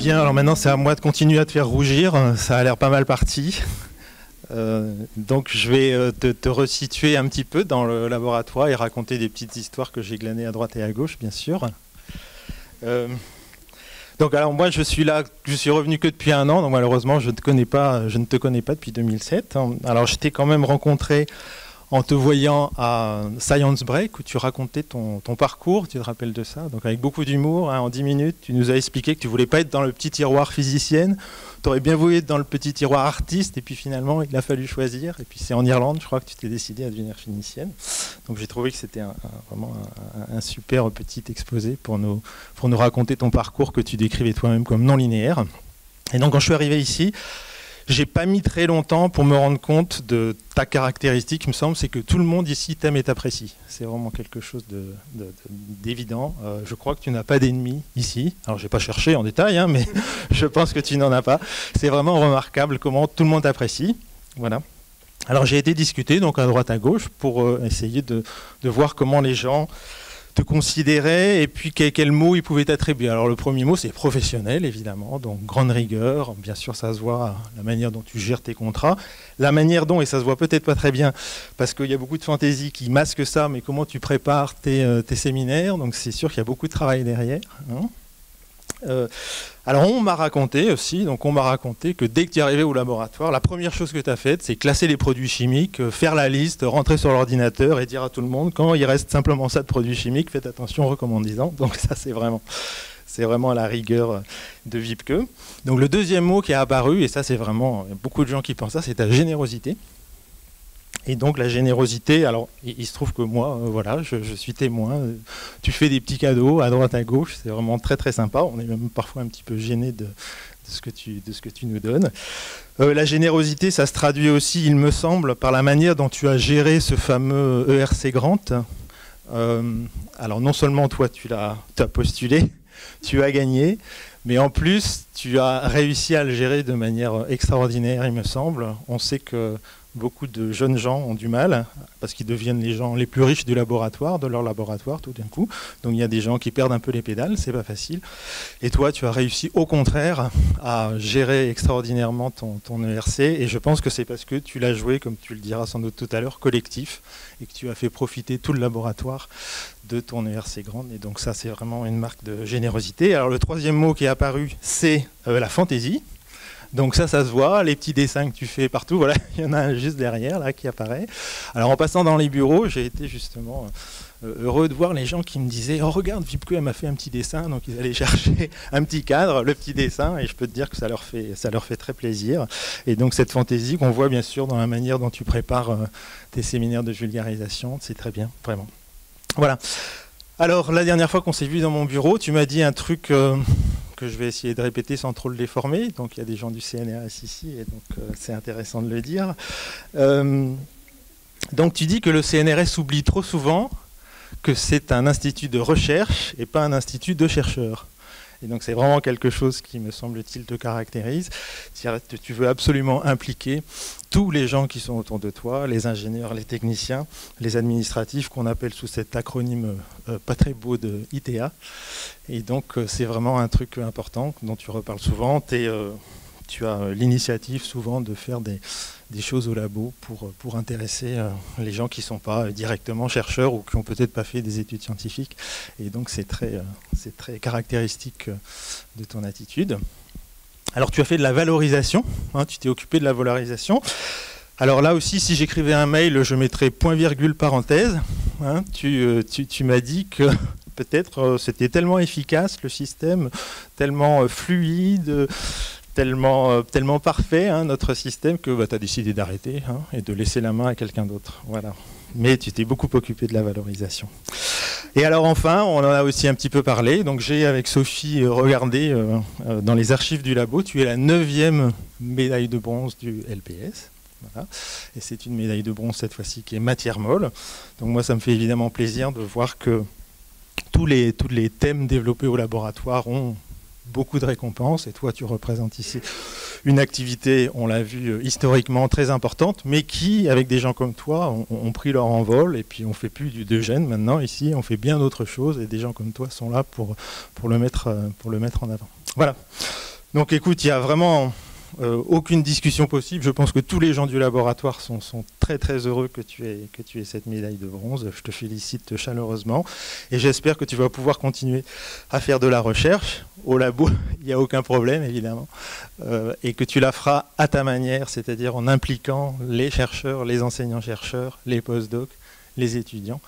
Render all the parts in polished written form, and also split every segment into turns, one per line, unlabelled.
Bien, alors maintenant c'est à moi de continuer à te faire rougir, ça a l'air pas mal parti. Donc je vais te resituer un petit peu dans le laboratoire et raconter des petites histoires que j'ai glanées à droite et à gauche, bien sûr. Donc alors moi je suis là, je suis revenu que depuis 1 an, donc malheureusement je ne te connais pas depuis 2007. Alors je t'ai quand même rencontré en te voyant à Science Break, où tu racontais ton parcours, tu te rappelles de ça, donc avec beaucoup d'humour, hein, en 10 minutes, tu nous as expliqué que tu ne voulais pas être dans le petit tiroir physicienne, tu aurais bien voulu être dans le petit tiroir artiste, et puis finalement il a fallu choisir, et puis c'est en Irlande, je crois que tu t'es décidé à devenir physicienne. Donc j'ai trouvé que c'était vraiment un super petit exposé pour nous raconter ton parcours que tu décrivais toi-même comme non linéaire. Et donc quand je suis arrivé ici, j'ai pas mis très longtemps pour me rendre compte de ta caractéristique, il me semble, c'est que tout le monde ici t'aime et t'apprécie. C'est vraiment quelque chose d'évident. Je crois que tu n'as pas d'ennemis ici. Alors, je n'ai pas cherché en détail, hein, mais je pense que tu n'en as pas. C'est vraiment remarquable comment tout le monde t'apprécie. Voilà. Alors, j'ai été discuter donc à droite à gauche pour essayer de voir comment les gens te considérer et puis quel mot il pouvait t'attribuer. Alors le premier mot c'est professionnel évidemment, donc grande rigueur, bien sûr ça se voit la manière dont tu gères tes contrats, la manière dont, et ça se voit peut-être pas très bien parce qu'il y a beaucoup de fantaisie qui masque ça, mais comment tu prépares tes séminaires, donc c'est sûr qu'il y a beaucoup de travail derrière, hein. Alors on m'a raconté aussi, que dès que tu es arrivé au laboratoire, la première chose que tu as faite, c'est classer les produits chimiques, faire la liste, rentrer sur l'ordinateur et dire à tout le monde, quand il reste simplement ça de produits chimiques, faites attention, recommandez-en. Donc ça c'est vraiment à la rigueur de Wiebke. Donc le deuxième mot qui est apparu, et ça c'est vraiment, il y a beaucoup de gens qui pensent ça, c'est ta générosité. Et donc la générosité, alors il se trouve que moi, voilà, je suis témoin, tu fais des petits cadeaux à droite à gauche, c'est vraiment très très sympa, on est même parfois un petit peu gêné de ce que tu nous donnes. La générosité, ça se traduit aussi, il me semble, par la manière dont tu as géré ce fameux ERC Grant. Alors non seulement toi tu as postulé, tu as gagné, mais en plus tu as réussi à le gérer de manière extraordinaire, il me semble. On sait que beaucoup de jeunes gens ont du mal parce qu'ils deviennent les gens les plus riches du laboratoire, de leur laboratoire tout d'un coup. Donc il y a des gens qui perdent un peu les pédales, c'est pas facile. Et toi, tu as réussi au contraire à gérer extraordinairement ton ERC. Et je pense que c'est parce que tu l'as joué, comme tu le diras sans doute tout à l'heure, collectif, et que tu as fait profiter tout le laboratoire de ton ERC Grande. Et donc ça, c'est vraiment une marque de générosité. Alors le troisième mot qui est apparu, c'est la fantaisie. Donc ça se voit, les petits dessins que tu fais partout, voilà, il y en a un juste derrière là qui apparaît. Alors en passant dans les bureaux, j'ai été justement heureux de voir les gens qui me disaient « Oh regarde, Wiebke elle m'a fait un petit dessin », donc ils allaient chercher un petit cadre, le petit dessin, et je peux te dire que ça leur fait très plaisir. Et donc cette fantaisie qu'on voit bien sûr dans la manière dont tu prépares tes séminaires de vulgarisation, c'est très bien, vraiment. Voilà. Alors la dernière fois qu'on s'est vu dans mon bureau, tu m'as dit un truc que je vais essayer de répéter sans trop le déformer. Donc il y a des gens du CNRS ici, et donc c'est intéressant de le dire. Donc tu dis que le CNRS oublie trop souvent que c'est un institut de recherche et pas un institut de chercheurs. Et donc c'est vraiment quelque chose qui, me semble-t-il, te caractérise. Tu veux absolument impliquer tous les gens qui sont autour de toi, les ingénieurs, les techniciens, les administratifs, qu'on appelle sous cet acronyme pas très beau de ITA. Et donc c'est vraiment un truc important dont tu reparles souvent. Tu as l'initiative souvent de faire des choses au labo pour intéresser les gens qui ne sont pas directement chercheurs ou qui n'ont peut-être pas fait des études scientifiques. Et donc c'est très caractéristique de ton attitude. Alors tu as fait de la valorisation, hein, tu t'es occupé de la valorisation. Alors là aussi, si j'écrivais un mail, je mettrais point virgule parenthèse. Hein, tu m'as dit que peut-être c'était tellement efficace le système, tellement fluide, tellement parfait, hein, notre système, que tu as décidé d'arrêter, hein, et de laisser la main à quelqu'un d'autre. Voilà. Mais tu t'es beaucoup occupé de la valorisation. Et alors enfin, on en a aussi un petit peu parlé. Donc j'ai, avec Sophie, regardé dans les archives du labo. Tu es la 9e médaille de bronze du LPS. Voilà. Et c'est une médaille de bronze cette fois-ci qui est matière molle. Donc moi, ça me fait évidemment plaisir de voir que tous les thèmes développés au laboratoire ont beaucoup de récompenses, et toi tu représentes ici une activité, on l'a vu, historiquement très importante, mais qui, avec des gens comme toi, ont pris leur envol, et puis on ne fait plus de gènes maintenant ici, on fait bien d'autres choses, et des gens comme toi sont là pour le mettre en avant. Voilà. Donc écoute, il y a vraiment aucune discussion possible. Je pense que tous les gens du laboratoire sont très très heureux que tu aies cette médaille de bronze. Je te félicite chaleureusement et j'espère que tu vas pouvoir continuer à faire de la recherche au labo. Il n'y a aucun problème évidemment, et que tu la feras à ta manière, c'est-à-dire en impliquant les chercheurs, les enseignants-chercheurs, les post-docs, les étudiants,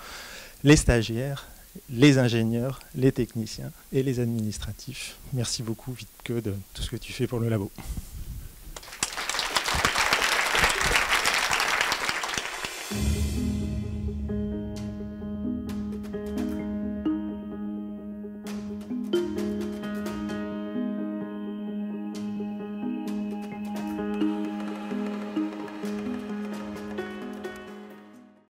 les stagiaires, les ingénieurs, les techniciens et les administratifs. Merci beaucoup Wiebke de tout ce que tu fais pour le labo.